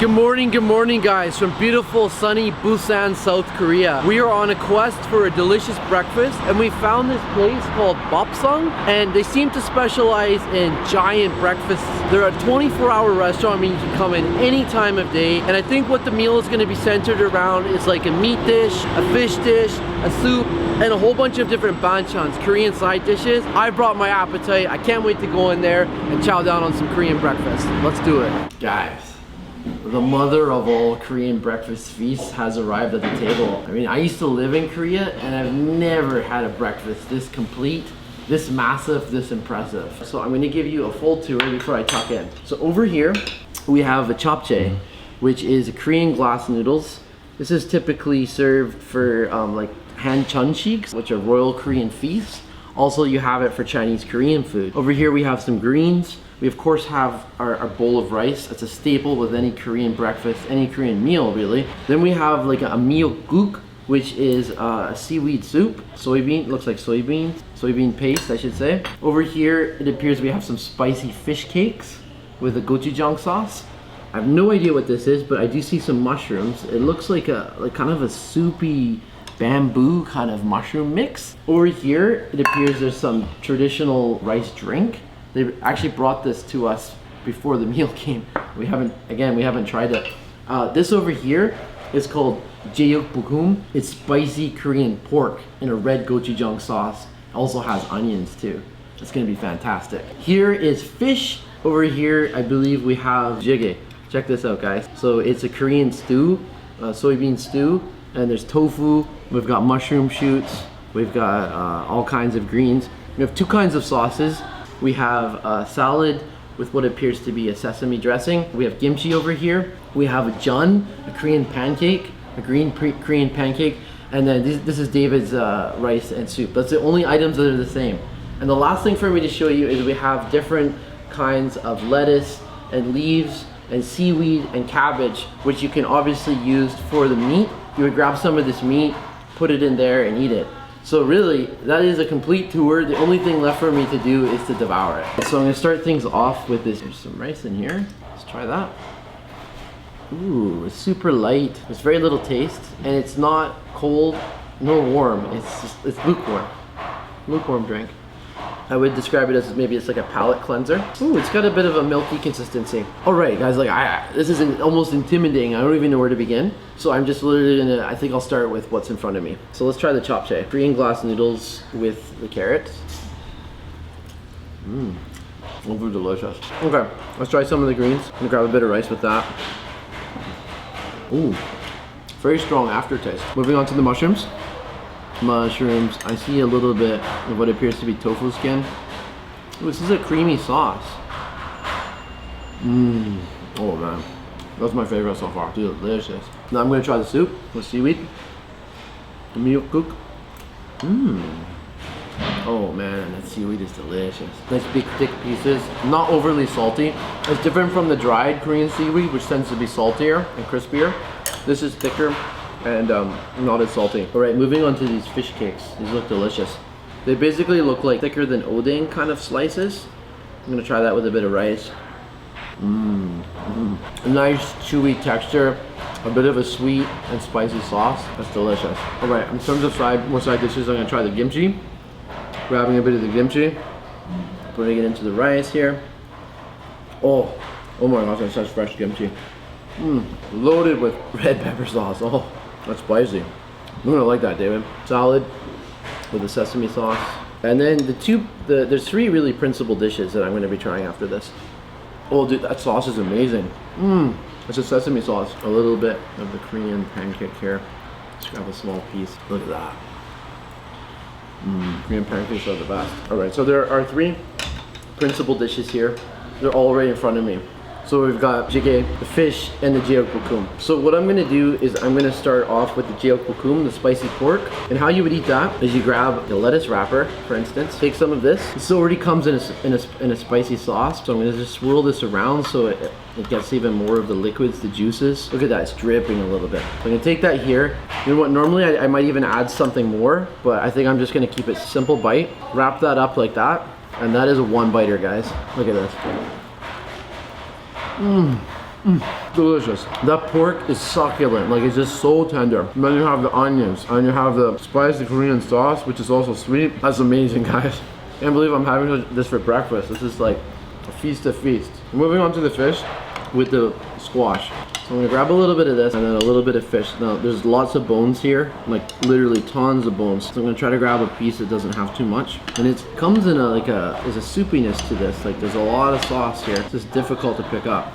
Good morning guys from beautiful sunny Busan, South Korea. We are on a quest for a delicious breakfast and we found this place called bapsang, and they seem to specialize in giant breakfasts. They're a 24-hour restaurant, meaning you can come in any time of day, and I think what the meal is going to be centered around is like a meat dish, a fish dish, a soup, and a whole bunch of different banchans, Korean side dishes. I brought my appetite. I can't wait to go in there and chow down on some Korean breakfast. Let's do it. Guys, the mother of all Korean breakfast feasts has arrived at the table. I mean, I used to live in Korea and I've never had a breakfast this complete, this massive, this impressive. So I'm gonna give you a full tour before I tuck in. So over here, we have a Japchae, which is Korean glass noodles. This is typically served for like banchan, which are royal Korean feasts. Also, you have it for Chinese Korean food. Over here, we have some greens. We of course have our bowl of rice. It's a staple with any Korean breakfast, any Korean meal really. Then we have like a Miyeok-guk, which is a seaweed soup. Soybean, looks like soybean paste I should say. Over here, it appears we have some spicy fish cakes with a gochujang sauce. I have no idea what this is, but I do see some mushrooms. It looks like kind of a soupy bamboo kind of mushroom mix. Over here, it appears there's some traditional rice drink. They actually brought this to us before the meal came. We haven't tried it. This over here is called Jeyuk-bokkeum. It's spicy Korean pork in a red gochujang sauce. Also has onions too. It's gonna be fantastic. Here is fish. Over here, I believe we have Jeyuk-bokkeum. Check this out, guys. So it's a Korean stew, soybean stew, and there's tofu. We've got mushroom shoots. We've got all kinds of greens. We have two kinds of sauces. We have a salad with what appears to be a sesame dressing. We have kimchi over here. We have a jun, a Korean pancake, a green Korean pancake. And then this is David's rice and soup. That's the only items that are the same. And the last thing for me to show you is we have different kinds of lettuce and leaves and seaweed and cabbage, which you can obviously use for the meat. You would grab some of this meat, put it in there and eat it. So really, that is a complete tour. The only thing left for me to do is to devour it. So I'm gonna start things off with this. There's some rice in here. Let's try that. Ooh, it's super light. There's very little taste, and it's not cold nor warm. It's lukewarm. Lukewarm drink. I would describe it as maybe it's like a palate cleanser. Ooh, it's got a bit of a milky consistency. All right, guys, like this is almost intimidating. I don't even know where to begin. So I'm just literally gonna, I think I'll start with what's in front of me. So let's try the Japchae. Korean glass noodles with the carrots. Mmm, over delicious. Okay, let's try some of the greens. I'm gonna grab a bit of rice with that. Ooh, very strong aftertaste. Moving on to the mushrooms. Mushrooms, I see a little bit of what appears to be tofu skin. Ooh, this is a creamy sauce. Mmm, oh man, that's my favorite so far. Delicious. Now I'm gonna try the soup with seaweed. The Miyeok-guk. Mmm. Oh man, that seaweed is delicious. Nice big thick pieces, not overly salty. It's different from the dried Korean seaweed, which tends to be saltier and crispier. This is thicker and not as salty. All right, moving on to these fish cakes. These look delicious. They basically look like thicker than oden kind of slices. I'm gonna try that with a bit of rice. A nice chewy texture, a bit of a sweet and spicy sauce. That's delicious. All right, in terms of more side dishes, I'm gonna try the kimchi. Grabbing a bit of the kimchi, putting it into the rice here. Oh my gosh, that's such fresh kimchi. Loaded with red pepper sauce. Oh, that's spicy. You're gonna like that, David. Salad with the sesame sauce. And then there's three really principal dishes that I'm gonna be trying after this. Oh dude, that sauce is amazing. It's a sesame sauce. A little bit of the Korean pancake here. Let's grab a small piece. Look at that. Korean pancakes are the best. All right, so there are three principal dishes here. They're all right in front of me. So we've got jjigae, the fish, and the Jeyuk-bokkeum. So what I'm gonna do is I'm gonna start off with the Jeyuk-bokkeum, the spicy pork. And how you would eat that is you grab the lettuce wrapper, for instance, take some of this. This already comes in a spicy sauce. So I'm gonna just swirl this around so it gets even more of the liquids, the juices. Look at that, it's dripping a little bit. I'm gonna take that here. You know what, normally I might even add something more, but I think I'm just gonna keep it simple bite. Wrap that up like that. And that is a one biter, guys. Look at this. Delicious. That pork is succulent, like it's just so tender. And then you have the onions, and you have the spicy Korean sauce, which is also sweet. That's amazing, guys. Can't believe I'm having this for breakfast. This is like a feast of feasts. Moving on to the fish with the squash. So I'm gonna grab a little bit of this and then a little bit of fish. Now there's lots of bones here, like literally tons of bones. So I'm gonna try to grab a piece that doesn't have too much. And it comes in there's a soupiness to this. Like there's a lot of sauce here. It's just difficult to pick up.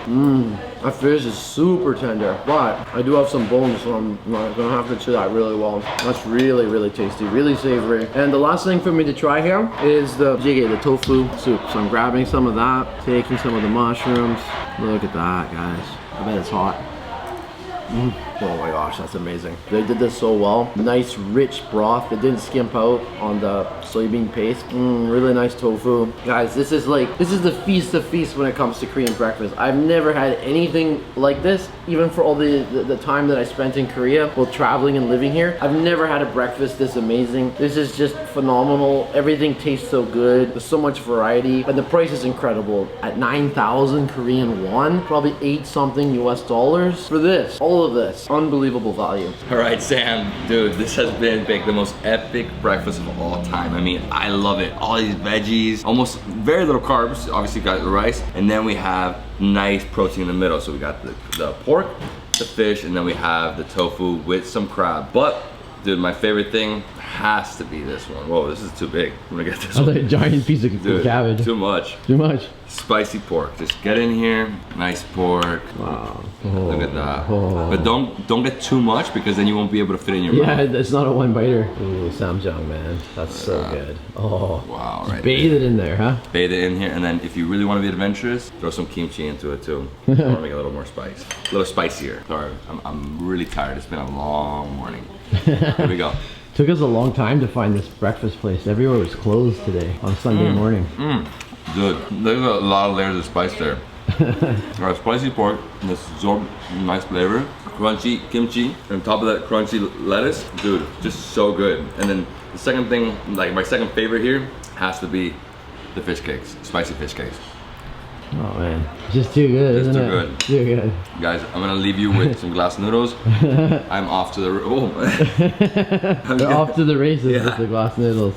That fish is super tender, but I do have some bones, so I'm gonna have to chew that really well. That's really, really tasty, really savory. And the last thing for me to try here is the jjigae, the tofu soup. So I'm grabbing some of that, taking some of the mushrooms. Look at that, guys. I bet it's hot. Oh my gosh, that's amazing. They did this so well. Nice rich broth. It didn't skimp out on the soybean paste. Really nice tofu. Guys, this is the feast of feasts when it comes to Korean breakfast. I've never had anything like this, even for all the time that I spent in Korea while traveling and living here. I've never had a breakfast this amazing. This is just phenomenal. Everything tastes so good. There's so much variety, and the price is incredible. At 9,000 Korean won, probably 8 something US dollars for this. All of this. Unbelievable value. All right, Sam, dude, this has been the most epic breakfast of all time. I mean, I love it. All these veggies, almost very little carbs. Obviously, got the rice, and then we have nice protein in the middle. So we got the pork, the fish, and then we have the tofu with some crab. But, dude, my favorite thing has to be this one. Whoa, this is too big. I'm gonna get this one. That's like a giant piece of cabbage. Too much. Too much. Spicy pork. Just get in here. Nice pork. Wow. Look at that. But don't get too much, because then you won't be able to fit in your mouth. Yeah, it's not a one biter. Ooh, samjang, man. That's so good. Oh. Wow, right. Bathe it in there, huh? Bathe it in here, and then if you really want to be adventurous, throw some kimchi into it too. I want to make it a little more spice. A little spicier. Sorry, I'm really tired. It's been a long morning. Here we go. Took us a long time to find this breakfast place. Everywhere was closed today on Sunday morning. Dude, there's a lot of layers of spice there. Our spicy pork, this nice flavor, crunchy kimchi, and on top of that crunchy lettuce. Dude, just so good. And then the second thing, like my second favorite here, has to be the fish cakes, spicy fish cakes. Oh man, just too good, isn't it? Good. Too good. Guys, I'm gonna leave you with some glass noodles. I'm off to the They're off to the races with the glass noodles.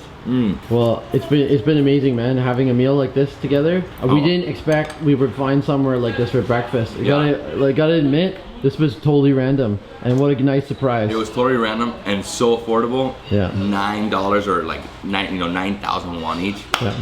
Well, it's been amazing, man, having a meal like this together. We didn't expect we would find somewhere like this for breakfast. Gotta admit, this was totally random, and what a nice surprise. It was totally random and so affordable. Yeah. $9 or like 9,000 won each. Yeah.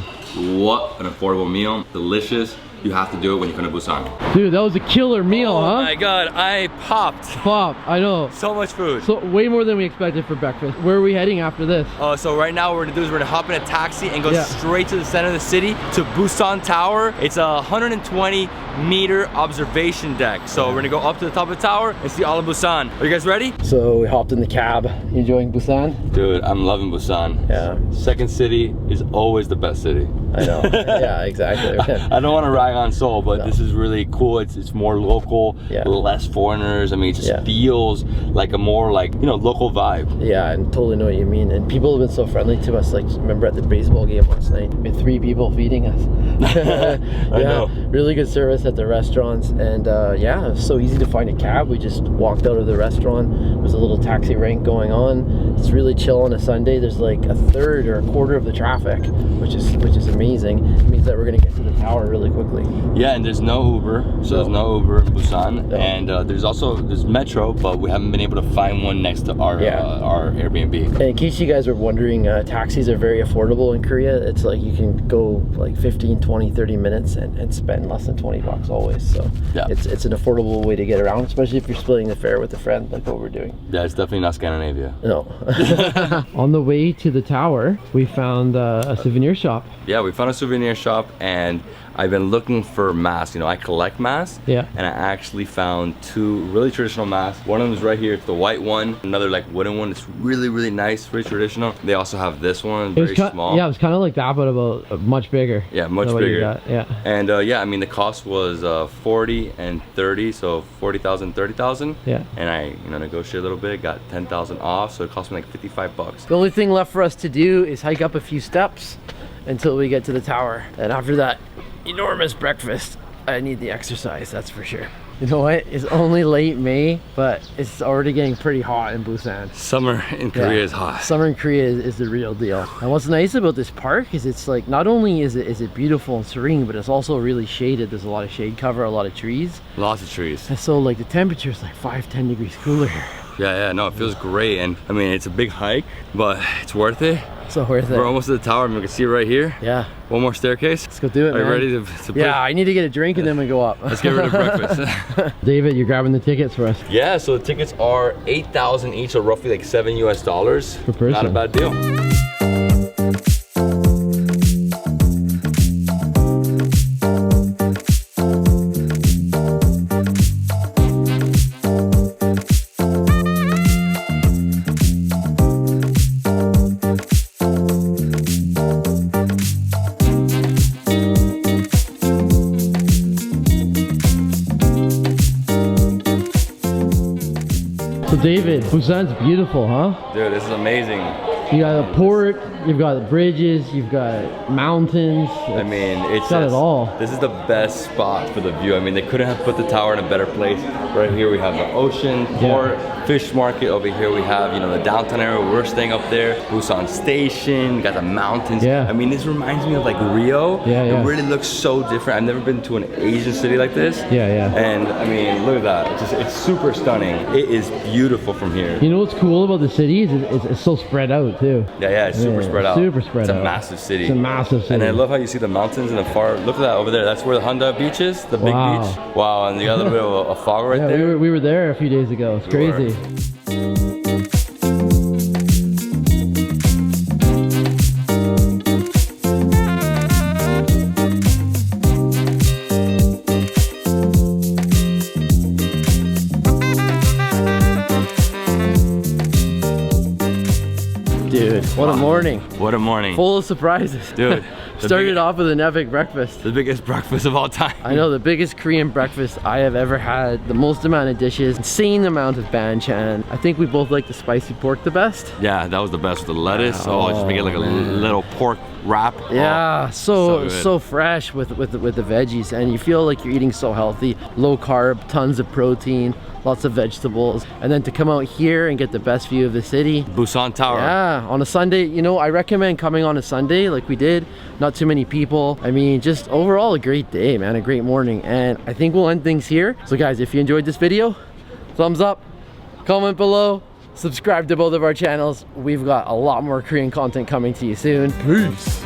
What an affordable meal, delicious. You have to do it when you come to Busan. Dude, that was a killer meal, huh? Oh my god, I popped. I know. So much food. So way more than we expected for breakfast. Where are we heading after this? So right now what we're gonna do is we're gonna hop in a taxi and go straight to the center of the city to Busan Tower. It's a 120-meter observation deck. So we're gonna go up to the top of the tower and see all of Busan. Are you guys ready? So we hopped in the cab. You enjoying Busan? Dude, I'm loving Busan. Yeah. Second city is always the best city. I know. Yeah, exactly. I don't want to rag on Seoul, but this is really cool. It's more local, less foreigners. I mean, it just feels like a more local vibe. Yeah, I totally know what you mean. And people have been so friendly to us. Like, remember at the baseball game last night, we had 3 people feeding us. I know. Really good service at the restaurants, and yeah, it was so easy to find a cab. We just walked out of the restaurant. There's a little taxi rank going on. It's really chill on a Sunday. There's like a third or a quarter of the traffic, which is amazing. It means that we're gonna get to the tower really quickly. Yeah, and there's no Uber, so there's no Uber in Busan, and there's Metro, but we haven't been able to find one next to our Airbnb. And in case you guys were wondering, taxis are very affordable in Korea. It's like you can go like 15, 20, 30 minutes and spend less than 20 bucks always. So it's an affordable way to get around, especially if you're splitting the fare with a friend like what we're doing. Yeah, it's definitely not Scandinavia. No. On the way to the tower, we found a souvenir shop. Yeah, we found a souvenir shop, and I've been looking for masks. You know, I collect masks. Yeah. And I actually found 2 really traditional masks. One of them is right here. It's the white one. Another like wooden one. It's really, really nice, really traditional. They also have this one, very small. Yeah, it was kind of like that, but about much bigger. Yeah, much bigger. Yeah. And yeah, I mean, the cost was 40 and 30, so 40,000, 30,000. Yeah. And I, negotiated a little bit, got 10,000 off, so it cost me like 55 bucks. The only thing left for us to do is hike up a few steps until we get to the tower, and after that enormous breakfast, I need the exercise, that's for sure. You know what? It's only late May, but it's already getting pretty hot in Busan. Summer in Korea is hot. Summer in Korea is the real deal. And what's nice about this park is it's like, not only is it beautiful and serene, but it's also really shaded. There's a lot of shade cover, a lot of trees. Lots of trees. And so like the temperature is like 5-10 degrees cooler here. Yeah, no, it feels great. And I mean, it's a big hike, but it's worth it. So worth it. We're almost at the tower and we can see it right here. Yeah. One more staircase. Let's go do it, Are you ready to Yeah, I need to get a drink and then we go up. Let's get rid of breakfast. David, you're grabbing the tickets for us. Yeah, so the tickets are 8,000 each, so roughly like $7 US. Per person. Not a bad deal. So David, Busan's beautiful, huh? Dude, this is amazing. You got a port, you've got bridges, you've got mountains. I mean, it's got it all. This is the best spot for the view. I mean, they couldn't have put the tower in a better place. Right here we have the ocean, port, fish market. Over here we have, you know, the downtown area. We're staying up there. Busan Station, we got the mountains. Yeah. I mean, this reminds me of like Rio. It really looks so different. I've never been to an Asian city like this. And I mean, look at that. It's super stunning. It is beautiful from here. You know what's cool about the city is it's so spread out too. Yeah, it's super spread out. Super spread out. It's a massive city. It's a massive city. And I love how you see the mountains in the far. Look at that over there. That's where the Honda beach is, the big beach. Wow, and you got a little bit of a fog right there. We were there a few days ago. It's crazy. Dude, what a morning. What a morning. Full of surprises. Dude. Started off with an epic breakfast. The biggest breakfast of all time. I know, the biggest Korean breakfast I have ever had. The most amount of dishes, insane amount of banchan. I think we both like the spicy pork the best. Yeah, that was the best with the lettuce. Oh, just make it like a little pork wrap. Yeah, so fresh with the veggies, and you feel like you're eating so healthy. Low carb, tons of protein, lots of vegetables, and then to come out here and get the best view of the city. Busan Tower. Yeah, on a Sunday, you know, I recommend coming on a Sunday like we did. Not too many people. I mean, just overall a great day, man, a great morning. And I think we'll end things here. So guys, if you enjoyed this video, thumbs up, comment below, subscribe to both of our channels. We've got a lot more Korean content coming to you soon. Peace.